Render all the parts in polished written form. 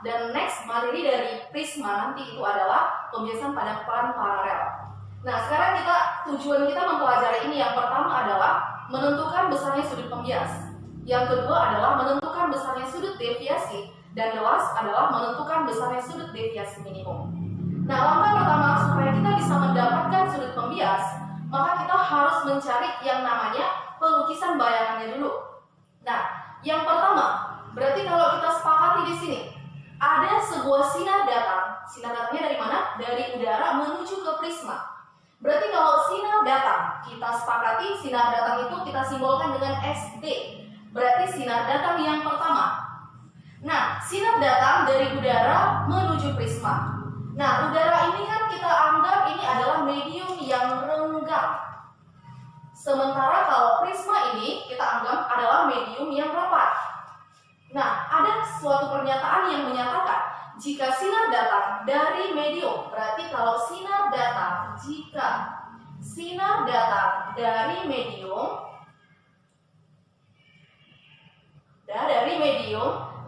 dan next materi dari prisma nanti itu adalah pembiasan pada plan paralel. Nah, sekarang tujuan kita mempelajari ini yang pertama adalah menentukan besarnya sudut pembias. Yang kedua adalah menentukan besarnya sudut deviasi, dan the last adalah menentukan besarnya sudut deviasi minimum. Nah, langkah pertama supaya kita bisa mendapatkan sudut pembias, maka kita harus mencari yang namanya pelukisan bayangannya dulu. Nah, yang pertama, berarti kalau kita sepakati di sini, ada sebuah sinar datang. Sinar datangnya dari mana? Dari udara menuju ke prisma. Berarti kalau sinar datang, kita sepakati sinar datang itu kita simbolkan dengan SD. Berarti sinar datang yang pertama. Nah, sinar datang dari udara menuju prisma. Nah, udara ini kan kita anggap ini adalah medium yang renggang. Sementara kalau prisma ini kita anggap adalah medium yang rapat. Nah, ada suatu pernyataan yang menyatakan jika sinar datang dari medium, berarti kalau sinar datang, jika sinar datang dari medium,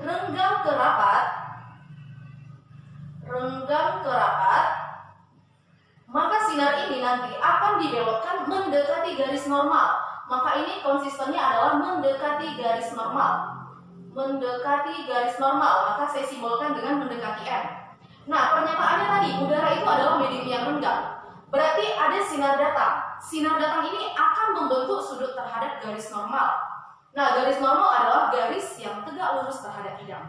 renggang ke rapat, maka sinar ini nanti akan dibelokkan mendekati garis normal. Maka ini konsistennya adalah mendekati garis normal. Maka saya simbolkan dengan mendekati M. Nah, pernyataannya tadi, udara itu adalah medium yang renggang. Berarti ada sinar datang. Sinar datang ini akan membentuk sudut terhadap garis normal. Nah, garis normal adalah garis yang tegak lurus terhadap bidang.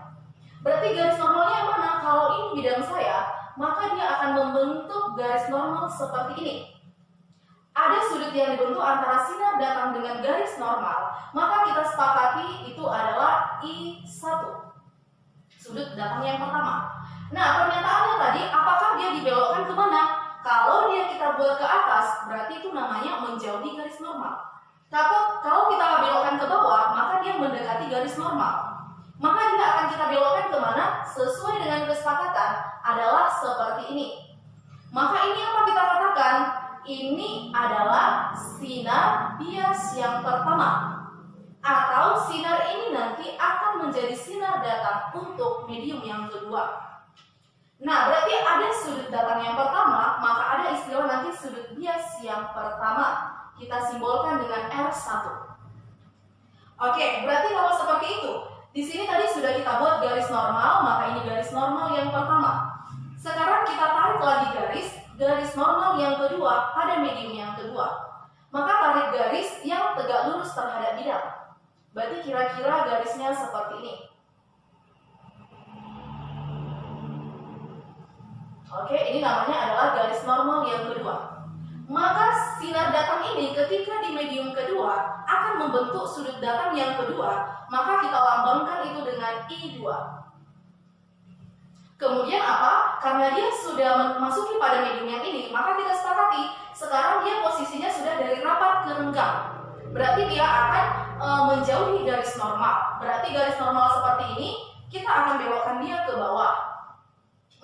Berarti garis normalnya yang mana? Kalau ini bidang saya, maka dia akan membentuk garis normal seperti ini. Ada sudut yang dibentuk antara sinar datang dengan garis normal, maka kita sepakati itu adalah I1. Sudut datang yang pertama. Nah, pernyataannya tadi, apakah dia dibelokkan kemana? Kalau dia kita buat ke atas, berarti itu namanya menjauhi garis normal. Kalau kita belokkan ke bawah, maka dia mendekati garis normal. Maka dia akan kita belokkan kemana? Sesuai dengan kesepakatan adalah seperti ini. Maka ini apa kita katakan? Ini adalah sinar bias yang pertama. Atau sinar ini nanti akan menjadi sinar datang untuk medium yang kedua. Nah, berarti ada sudut datang yang pertama, maka ada istilah nanti sudut bias yang pertama. Kita simbolkan dengan R1. Oke, berarti kalau seperti itu, di sini tadi sudah kita buat garis normal, maka ini garis normal yang pertama. Sekarang kita tarik lagi garis normal yang kedua pada medium yang kedua. Maka tarik garis yang tegak lurus terhadap bidang. Berarti kira-kira garisnya seperti ini. Oke, ini namanya adalah garis normal yang kedua. Maka sinar datang ini ketika di medium kedua akan membentuk sudut datang yang kedua, maka kita lambangkan itu dengan I2. Kemudian apa? Karena dia sudah memasuki pada medium yang ini, maka kita sepakati sekarang dia posisinya sudah dari rapat ke renggang. Berarti dia akan menjauhi garis normal. Berarti garis normal seperti ini kita akan belokkan dia ke bawah,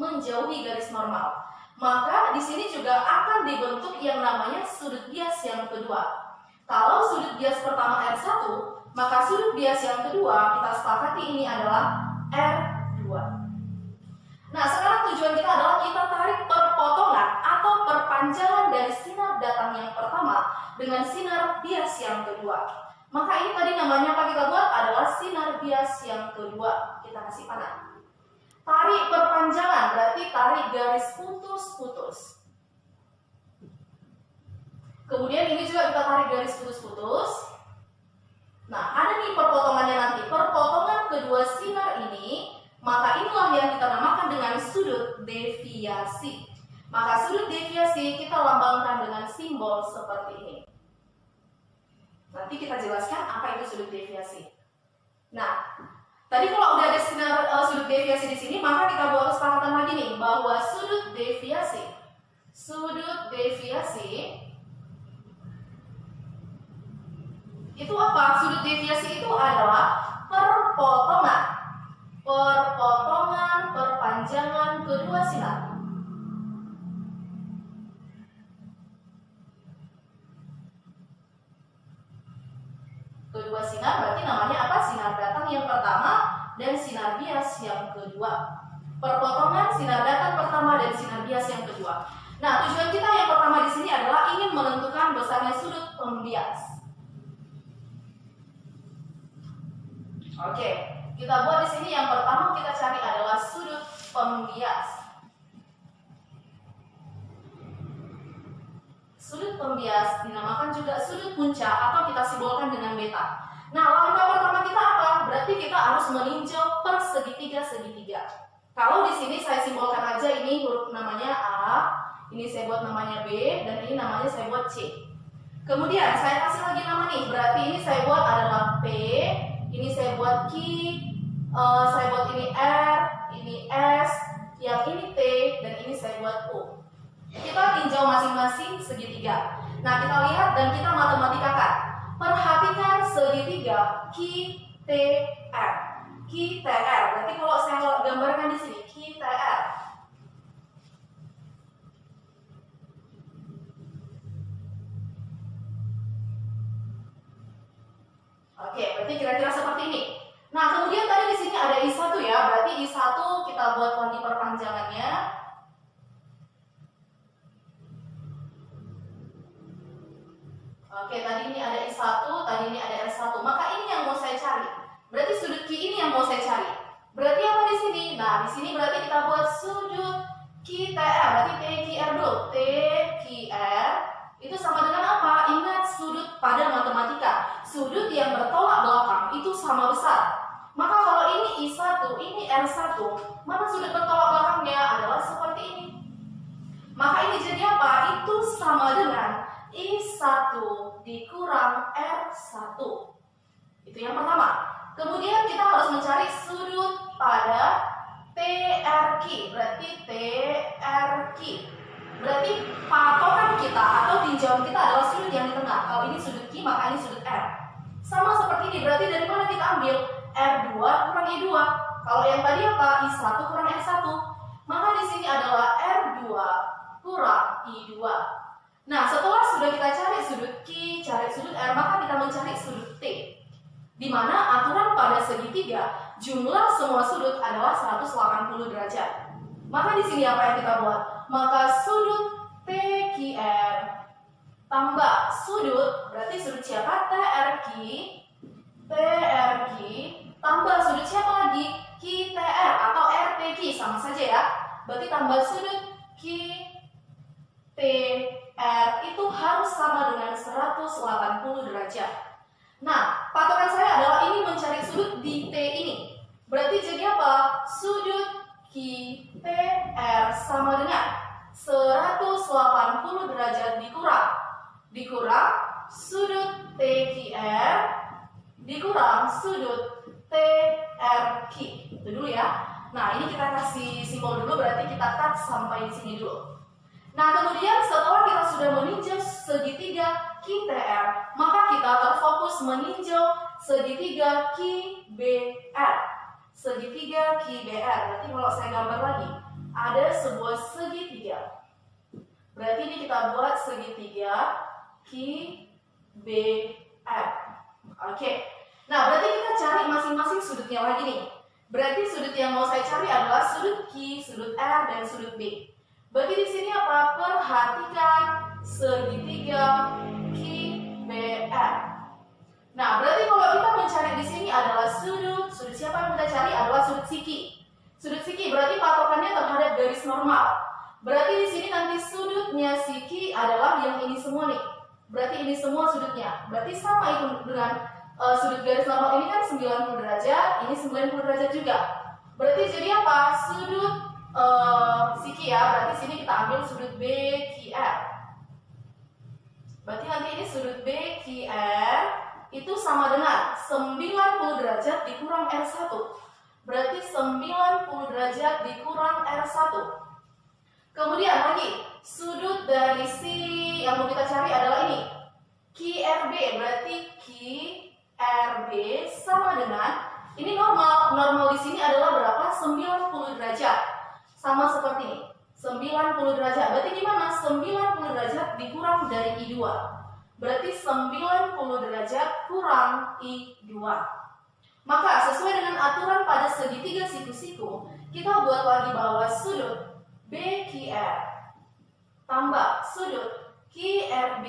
menjauhi garis normal. Maka di sini juga akan dibentuk yang namanya sudut bias yang kedua. Kalau sudut bias pertama R1, maka sudut bias yang kedua kita sepakati ini adalah R2. Nah, sekarang tujuan kita adalah kita tarik perpotongan atau perpanjangan dari sinar datang yang pertama dengan sinar bias yang kedua. Maka ini tadi namanya apa kita buat adalah sinar bias yang kedua. Kita kasih panah. Tarik perpanjangan berarti tarik garis putus-putus. Kemudian ini juga kita tarik garis putus-putus. Nah, ada nih perpotongannya nanti. Perpotongan kedua sinar ini, maka inilah yang kita namakan dengan sudut deviasi. Maka sudut deviasi kita lambangkan dengan simbol seperti ini. Nanti kita jelaskan apa itu sudut deviasi. Nah, tadi kalau udah ada sudut deviasi di sini, maka kita buat kesepakatan lagi nih bahwa sudut deviasi itu apa? Sudut deviasi itu adalah perpotongan perpanjangan kedua sinar. Kedua sinar berarti namanya apa? Sinar datang yang pertama dan sinar bias yang kedua. perpotongan sinar datang pertama dan sinar bias yang kedua. Nah, tujuan kita yang pertama di sini adalah ingin menentukan besarnya sudut pembias. Oke, kita buat di sini yang pertama kita cari adalah sudut pembias. Sudut pembias dinamakan juga sudut puncak atau kita simbolkan dengan beta. Nah, langkah pertama kita apa? Berarti kita harus meninjau per segitiga-segitiga. Kalau di sini saya simbolkan aja ini huruf namanya A, ini saya buat namanya B, dan ini namanya saya buat C. Kemudian saya kasih lagi nama nih, berarti ini saya buat adalah P, ini saya buat Q, saya buat ini R, ini S, yang ini T, dan ini saya buat U. Kita tinjau masing-masing segitiga. Nah, kita lihat dan kita matematikakan. Perhatikan segitiga QTR. QTR. Berarti kalau saya gambarkan di sini QTR. Oke, berarti kira-kira seperti ini. Nah, kemudian tadi di sini ada I1 ya. Berarti I1 kita buat lagi perpanjangannya. Oke, tadi ini ada I1, tadi ini ada R1. Maka ini yang mau saya cari. Berarti sudut Q ini yang mau saya cari. Berarti apa di sini? Nah, di sini berarti kita buat sudut QTR. Berarti TQR dulu. TQR itu sama dengan apa? Ingat sudut pada matematika. Sudut yang bertolak belakang itu sama besar. Maka kalau ini I1, ini R1, maka sudut bertolak belakangnya adalah seperti ini. Maka ini jadi apa? Itu sama dengan I1 dikurang R1. Itu yang pertama. Kemudian kita harus mencari sudut pada TRQ. Berarti TRQ. Berarti patokan kita atau tinjauan kita adalah sudut yang di tengah. Kalau ini sudut Q, maka ini sudut R. Sama seperti ini. Berarti dari mana kita ambil? R2 kurang I2. Kalau yang tadi apa? I1 kurang R1. Maka di sini adalah R2 kurang I2. Nah, setelah sudah kita cari sudut Q, cari sudut R, maka kita mencari sudut T. Di mana aturan pada segitiga, jumlah semua sudut adalah 180 derajat. Maka di sini apa yang kita buat? Maka sudut TQR tambah sudut, berarti sudut siapa? TRQ tambah sudut siapa lagi? QTR atau RTQ, sama saja ya. Berarti tambah sudut QTR itu harus sama dengan 180 derajat. Nah, patokan saya adalah ini mencari sudut di T ini. Berarti jadi apa? Sudut QTR sama dengan 180 derajat dikurang sudut TQR dikurang sudut TRQ. Itu dulu ya. Nah, ini kita kasih simbol dulu, berarti kita cut sampai di sini dulu. Nah, kemudian setelah kita sudah meninjau segitiga QTR, maka kita terfokus meninjau segitiga QBR. Segitiga QBR. Berarti kalau saya gambar lagi, ada sebuah segitiga. Berarti ini kita buat segitiga QBR. Oke. Nah, berarti kita cari masing-masing sudutnya lagi nih. Berarti sudut yang mau saya cari adalah sudut Q, sudut R, dan sudut B. Berarti di sini apa? Perhatikan segitiga QBR. Nah, berarti kalau kita mencari di sini adalah sudut siapa yang kita cari adalah sudut siki. Sudut siki berarti patokannya terhadap garis normal. Berarti di sini nanti sudutnya siki adalah yang ini semua nih. Berarti ini semua sudutnya. Berarti sama itu dengan sudut garis normal ini kan 90 derajat, ini 90 derajat juga. Berarti jadi apa? Sudut siki ya, berarti sini kita ambil sudut BQR. Berarti nanti ini sudut BQR itu sama dengan 90 derajat dikurang R1. Berarti 90 derajat dikurang R1. Kemudian lagi, sudut dari si yang mau kita cari adalah ini. QRB, berarti QRB sama dengan, ini normal di sini adalah berapa? 90 derajat. Sama seperti ini. 90 derajat. Berarti gimana? 90 derajat dikurang dari I2. Berarti 90 derajat kurang I2. Maka sesuai dengan aturan pada segitiga siku-siku, Kita buat lagi bahwa sudut BQR tambah sudut QRB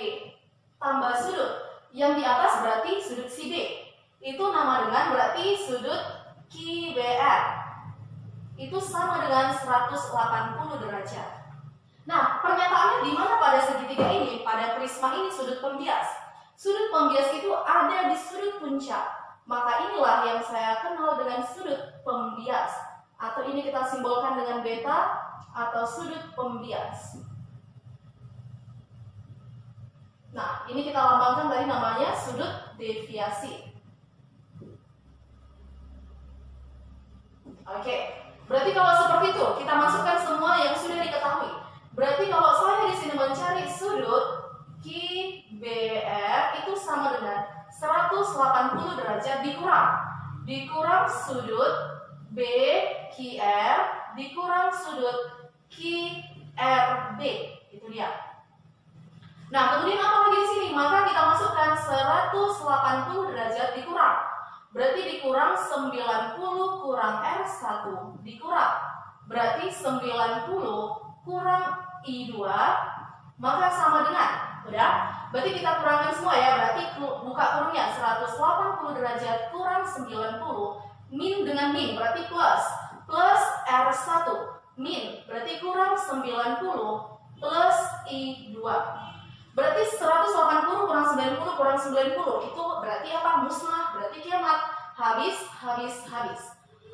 tambah sudut yang di atas berarti sudut CB. Itu nama dengan berarti sudut QBR. Itu sama dengan 180 derajat. Nah, pernyataannya di mana pada segitiga ini? Pada prisma ini sudut pembias. Sudut pembias itu ada di sudut puncak. Maka inilah yang saya kenal dengan sudut pembias. Atau ini kita simbolkan dengan beta atau sudut pembias. Nah, ini kita lambangkan tadi namanya sudut deviasi. Oke, berarti kalau seperti itu, kita masukkan semua yang sudah diketahui. Berarti kalau saya di sini mencari sudut QBR itu sama dengan 180 derajat dikurang sudut BQR dikurang sudut QRB. Itu dia. Nah, kemudian apa lagi di sini? Maka kita masukkan 180 derajat dikurang. Berarti dikurang 90 kurang R1 dikurang. Berarti 90 kurang I2 maka sama dengan, udah? Berarti kita kurangkan semua ya. Berarti buka kurungnya 180 derajat kurang 90 min dengan min berarti plus R1 min berarti kurang 90 plus I2. Berarti 180 kurang 90 kurang 90 itu berarti apa? Musnah, berarti kiamat, habis.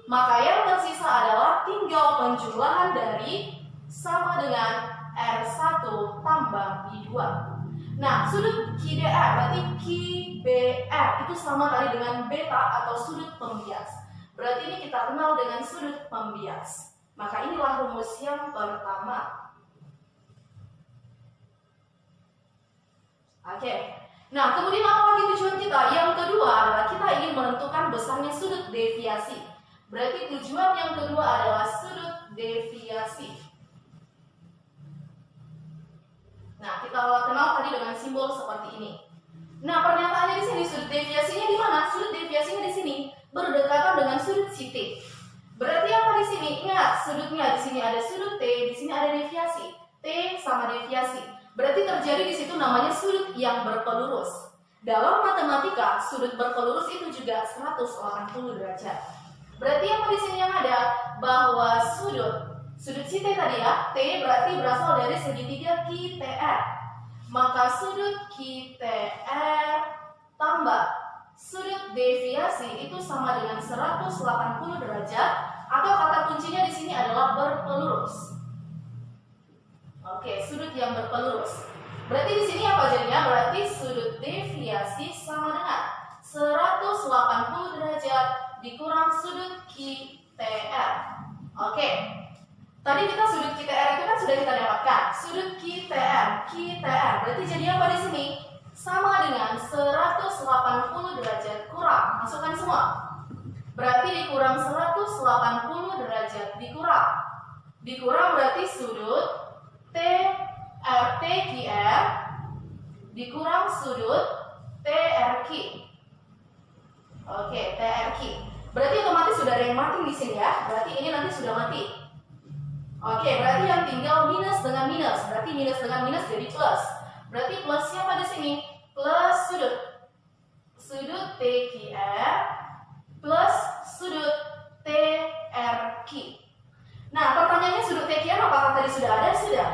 Maka yang tersisa adalah tinggal penjumlahan dari sama dengan R1 tambah I2. Nah, sudut QDR berarti QBR itu sama tadi dengan beta atau sudut pembias. Berarti ini kita kenal dengan sudut pembias. Maka inilah rumus yang pertama. Oke. Nah, kemudian apa lagi tujuan kita? Yang kedua adalah kita ingin menentukan besarnya sudut deviasi. Berarti tujuan yang kedua adalah sudut deviasi. Nah, kita kenal tadi dengan simbol seperti ini. Nah, pernyataannya di sini sudut deviasinya di mana? Sudut deviasinya di sini berdekatan dengan sudut CT. Berarti apa di sini? Ingat, sudutnya di sini ada sudut T, di sini ada deviasi. T sama deviasi. Berarti terjadi di situ namanya sudut yang berpelurus. Dalam matematika, sudut berpelurus itu juga 180 derajat. Berarti apa di sini yang ada? Bahwa sudut CT tadi ya, T berarti berasal dari segitiga QTR. Maka sudut QTR tambah sudut deviasi itu sama dengan 180 derajat atau kata kuncinya di sini adalah berpelurus. Oke, sudut yang berpelurus. Berarti di sini apa jadinya? Berarti sudut deviasi sama dengan 180 derajat dikurang sudut QTR. Oke. Tadi kita sudut QTR itu kan sudah kita dapatkan. Sudut QTR berarti jadi apa di sini? Sama dengan 180 derajat kurang. Masukkan semua. Berarti dikurang 180 derajat dikurang berarti sudut TQR dikurang sudut TRQ. Oke, TRQ. Berarti otomatis sudah ada yang mati di sini ya. Berarti ini nanti sudah mati. Oke, berarti yang tinggal minus dengan minus. Berarti minus dengan minus jadi plus. Berarti plusnya apa di sini? Plus sudut TQR plus sudut TRQ. Nah, pertanyaannya sudut TQR apakah tadi sudah ada? Sudah.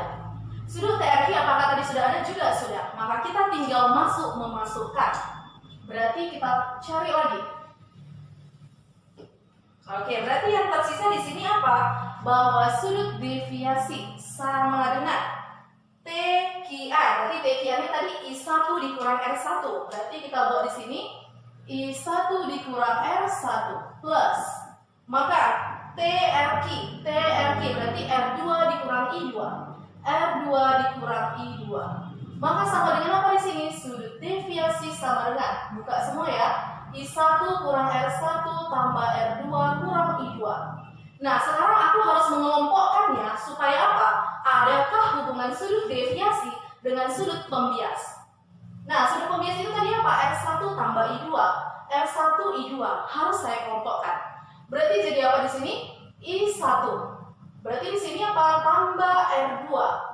Sudut TRQ apakah tadi sudah ada? Juga sudah. Maka kita tinggal memasukkan. Berarti kita cari lagi. Oke, berarti yang tersisa di sini apa? Bahwa sudut deviasi sama dengan TQR. Berarti TQR-nya tadi I1 dikurang R1. Berarti kita buat di sini I1 dikurang R1 plus. Maka TRQ berarti R2 dikurang I2. R2 dikurang I2. Maka sama dengan apa di sini? Sudut deviasi sama dengan, buka semua ya, I1 kurang R1 tambah R2 kurang I2. Nah, sekarang aku harus mengelompokkannya supaya apa? Adakah hubungan sudut deviasi dengan sudut pembias? Nah, sudut pembias itu tadi apa? R1 tambah I2. R1 I2 harus saya kelompokkan. Berarti jadi apa di sini? I1. Berarti di sini apa? Tambah R2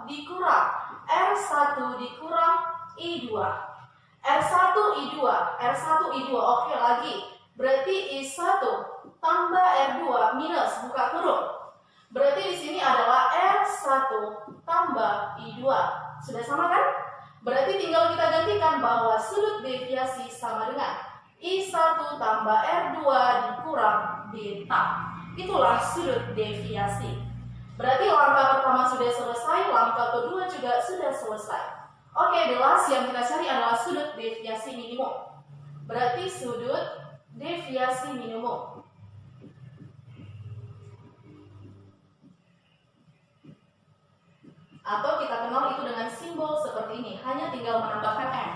dikurang R1 dikurang I2. R1 I2, R1 I2. Oke, lagi. Berarti I1 tambah R2 minus buka kurung. Berarti di sini adalah R1 tambah I2. Sudah sama kan? Berarti tinggal kita gantikan bahwa sudut deviasi sama dengan I1 tambah R2 dikurang beta. Itulah sudut deviasi. Berarti langkah pertama sudah selesai, langkah kedua juga sudah selesai. Oke, the last yang kita cari adalah sudut deviasi minimum. Berarti sudut deviasi minimum. Atau kita kenal itu dengan simbol seperti ini, hanya tinggal menambahkan M.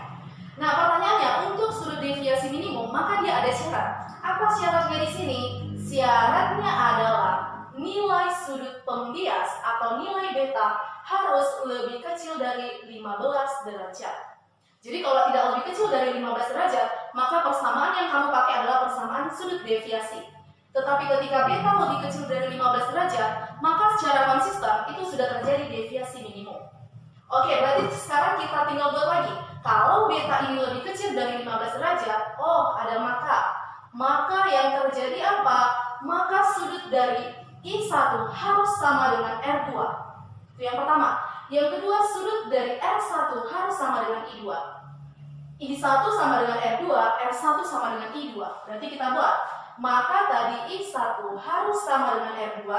Nah, pertanyaannya, untuk sudut deviasi minimum, maka dia ada syarat. Apa syaratnya di sini? Syaratnya adalah nilai sudut pembias atau nilai beta harus lebih kecil dari 15 derajat. Jadi kalau tidak lebih kecil dari 15 derajat, maka persamaan yang kamu pakai adalah persamaan sudut deviasi. Tetapi ketika beta lebih kecil dari 15 derajat, maka secara konsisten itu sudah terjadi deviasi minimum. Oke, berarti sekarang kita tinggal buat lagi. Kalau beta ini lebih kecil dari 15 derajat, oh ada maka yang terjadi apa? Maka sudut dari I1 harus sama dengan R2. Itu yang pertama. Yang kedua, sudut dari R1 harus sama dengan I2. I1 sama dengan R2, R1 sama dengan I2. Berarti kita buat. Maka tadi I1 harus sama dengan R2.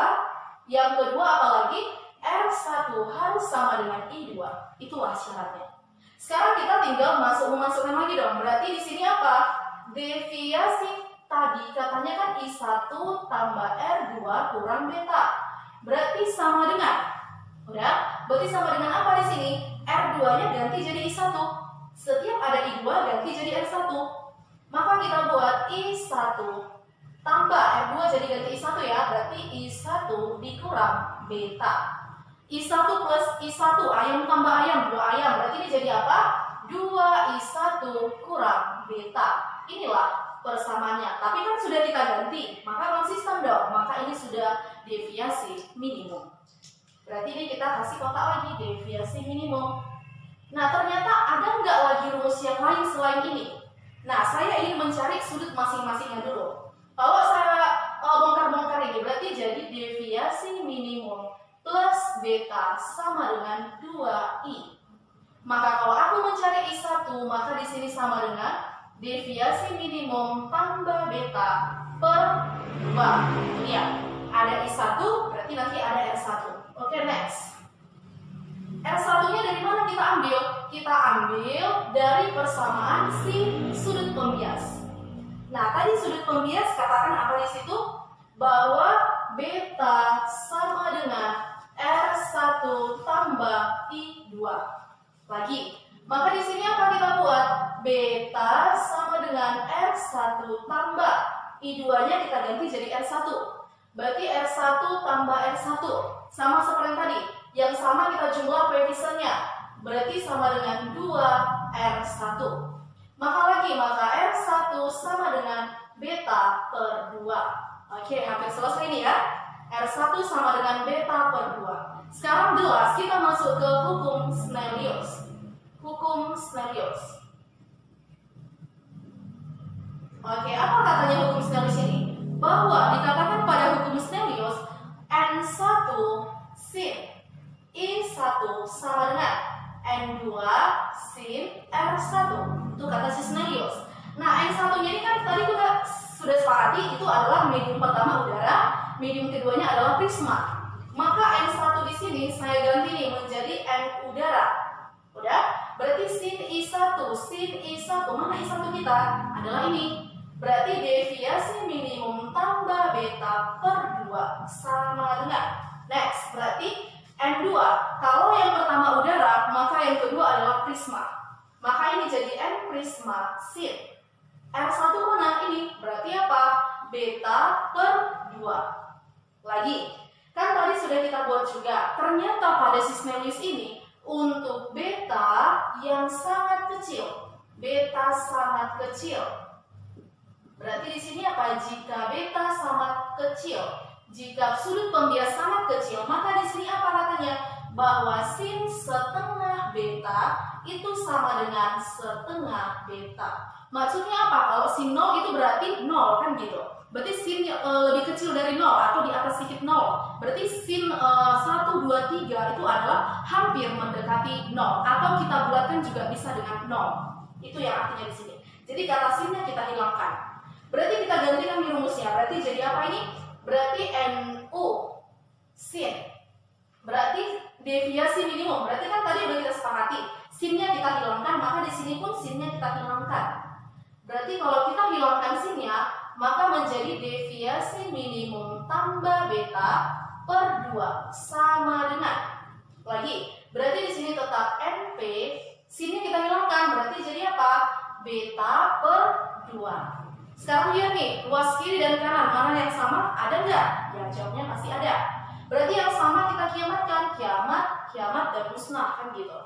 Yang kedua apalagi? R1 harus sama dengan I2. Itulah syaratnya. Sekarang kita tinggal memasukkan lagi dong. Berarti di sini apa? Deviasi tadi katanya kan I1 tambah R2 kurang beta. Berarti sama dengan, udah? Berarti sama dengan apa di sini? R2-nya ganti jadi I1. Setiap ada I2 ganti jadi R1. Maka kita buat I1 tambah R2 jadi ganti I1 ya. Berarti I1 dikurang beta. I1 plus I1, ayam tambah ayam, 2 ayam. Berarti ini jadi apa? 2I1 kurang beta. Inilah persamaannya. Tapi kan sudah kita ganti, maka konsisten dong. Maka ini sudah deviasi minimum. Berarti ini kita kasih kotak lagi, deviasi minimum. Nah, ternyata ada nggak lagi rumus yang lain selain ini? Nah, saya ingin mencari sudut masing-masingnya dulu. Kalau saya bongkar-bongkar ini, berarti jadi deviasi minimum plus beta sama dengan 2I. Maka kalau aku mencari I1, maka di sini sama dengan deviasi minimum tambah beta per 2. Lihat, ada I1, berarti nanti ada R1. Oke, next. R1-nya dari mana kita ambil? Kita ambil dari persamaan si sudut pembias. Nah, tadi sudut pembias katakan apa di situ? Bahwa beta sama dengan R1 tambah I2. Lagi. Maka di sini apa kita buat? Beta sama dengan R1 tambah I2-nya kita ganti jadi R1. Berarti R1 tambah R1 sama seperti yang tadi. Yang sama kita jumlah koefisiennya. Berarti sama dengan 2R1. Maka R1 sama dengan beta per 2. Oke, hampir selesai nih ya. R1 sama dengan beta per 2. Sekarang jelas kita masuk ke hukum Snellius. Hukum Snellius. Oke, apa katanya hukum Snellius ini? Bahwa dikatakan pada hukum Snellius N1 sin I1 sama dengan N2 sin R1. Itu kata si Snellius. Nah, N1-nya ini kan tadi kita sudah sepakati itu adalah medium pertama udara, medium keduanya adalah prisma. Maka N1 di sini saya ganti nih menjadi N udara. Udah? Berarti sin I1, mana I1 kita? Adalah ini. Berarti deviasi minimum tambah beta per 2 sama dengan. Next, berarti N2. Kalau yang pertama udara, maka yang kedua adalah prisma. Maka ini jadi N prisma sin. R1 mana? Ini. Berarti apa? Beta per 2. Lagi. Kan tadi sudah kita buat juga. Ternyata pada si Snellius ini untuk beta yang sangat kecil. Beta sangat kecil. Berarti di sini apa? Jika beta sangat kecil, Jika sudut pembias sangat kecil, maka di sini apa katanya? Bahwa sin setengah beta itu sama dengan setengah beta. Maksudnya apa? Kalau sin 0 itu berarti 0 kan gitu. Berarti sin lebih kecil dari 0 atau di atas sedikit 0. Berarti sin 1, 2, 3 itu adalah hampir mendekati 0. Atau kita bulatkan juga bisa dengan 0. Itu yang artinya di sini. Jadi kata sinnya kita hilangkan. Berarti kita gantikan di rumusnya. Berarti jadi apa ini? Berarti NU sin. Berarti deviasi minimum. Berarti kan tadi udah kita sepakati. Sinnya kita hilangkan, maka di sini pun sinnya kita hilangkan. Berarti kalau kita hilangkan sinnya, maka menjadi deviasi minimum tambah beta per 2 sama dengan. Lagi, berarti di sini tetap NP, sinnya kita hilangkan, berarti jadi apa? Beta per 2. Sekarang lihat nih, luas kiri dan kanan, mana yang sama? Ada nggak? Ya, jawabnya pasti ada. Berarti yang sama kita kiamatkan, kiamat, dan musnah, kan gitu.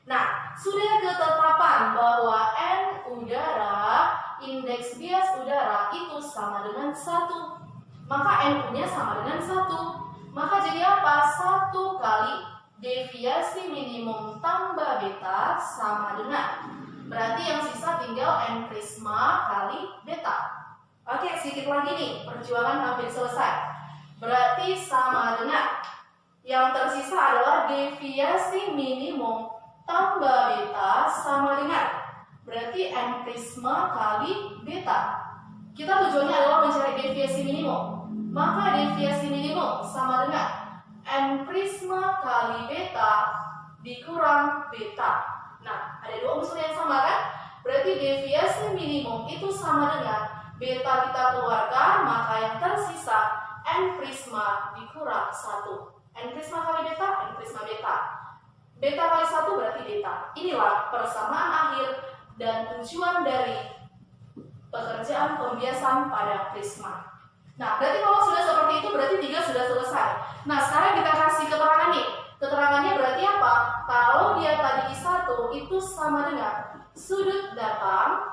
Nah, sudah ketetapan bahwa N udara, indeks bias udara itu sama dengan 1. Maka NU-nya sama dengan 1. Maka jadi apa? 1 kali deviasi minimum tambah beta sama dengan. Berarti yang sisa tinggal N prisma kali beta. Oke, sedikit lagi nih, perjuangan hampir selesai. Berarti sama dengan. Yang tersisa adalah deviasi minimum tambah beta sama dengan. Berarti N prisma kali beta. Kita tujuannya adalah mencari deviasi minimum. Maka deviasi minimum sama dengan N prisma kali beta dikurang beta. Nah, ada dua unsur yang sama kan? Berarti deviasi minimum itu sama dengan beta kita keluarkan, maka yang tersisa N prisma dikurang 1. N prisma kali beta, N prisma beta. Beta kali 1 berarti beta. Inilah persamaan akhir dan tujuan dari pekerjaan pembiasan pada prisma. Nah, berarti kalau sudah seperti itu, berarti 3 sudah selesai. Nah, sekarang kita kasih keterangan nih. Keterangannya berarti apa? Kalau dia tadi I1 itu sama dengan sudut datang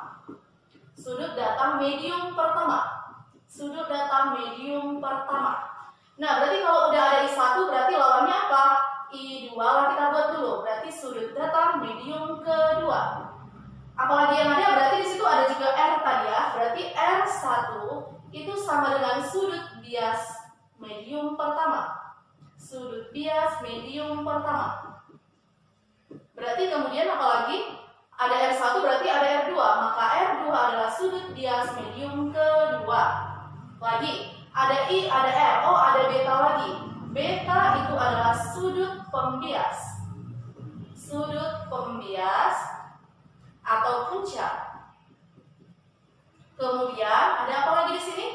medium pertama. Sudut datang medium pertama. Nah, berarti kalau udah ada I1 berarti lawannya apa? I2 lah kita buat dulu. Berarti sudut datang medium kedua. Apalagi yang ada berarti di situ ada juga R tadi ya. Berarti R1 itu sama dengan sudut bias medium pertama. Sudut bias medium pertama. Berarti kemudian apalagi? Ada R1 berarti ada R2. Maka R2 adalah sudut bias medium kedua. Lagi, ada I, ada R. Oh, ada beta lagi. Beta itu adalah sudut pembias. Sudut pembias atau puncak. Kemudian ada apa lagi di sini?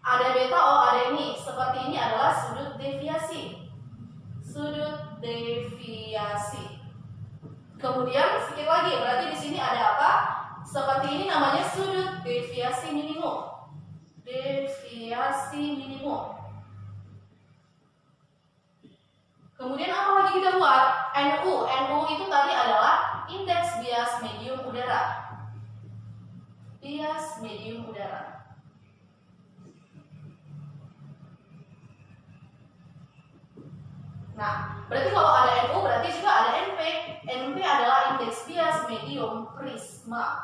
Ada beta, oh ada ini. Seperti ini adalah sudut deviasi. Sudut deviasi. Kemudian sedikit lagi, berarti di sini ada apa? Seperti ini namanya sudut deviasi minimum. Deviasi minimum. Kemudian apa lagi kita buat? NU. NU itu tadi adalah indeks bias medium udara. Bias medium udara. Nah, berarti kalau ada NU berarti juga ada NP. NP adalah indeks bias medium prisma.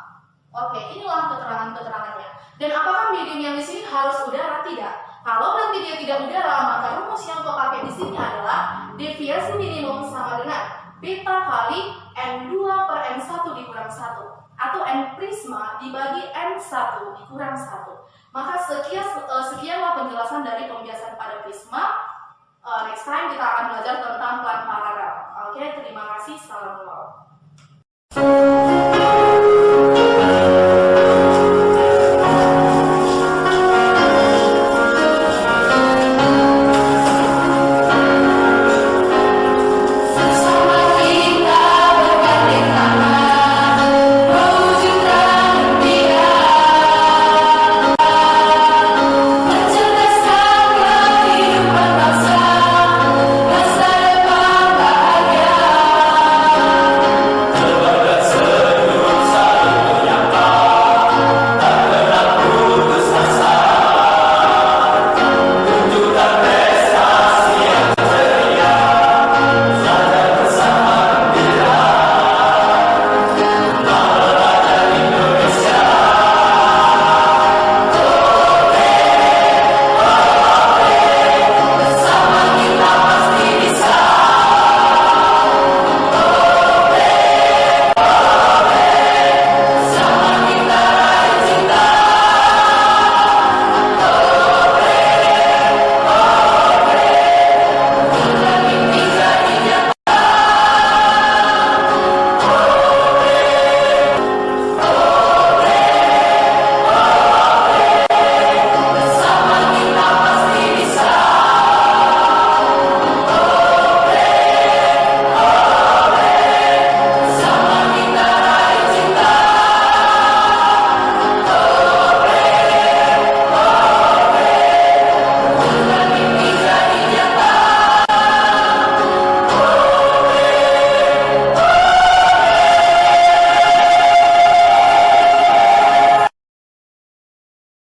Oke, inilah keterangan-keterangannya. Dan apakah medium yang di sini harus udara? Tidak. Kalau nanti dia tidak udara, maka rumus yang kau pakai di sini adalah deviasi minimum sama dengan beta kali N2 per N1 dikurang 1. Atau N prisma dibagi N1 dikurang 1. Maka sekianlah penjelasan dari pembiasan pada prisma. Next time kita akan belajar tentang plan paralel. Oke, terima kasih. Salam.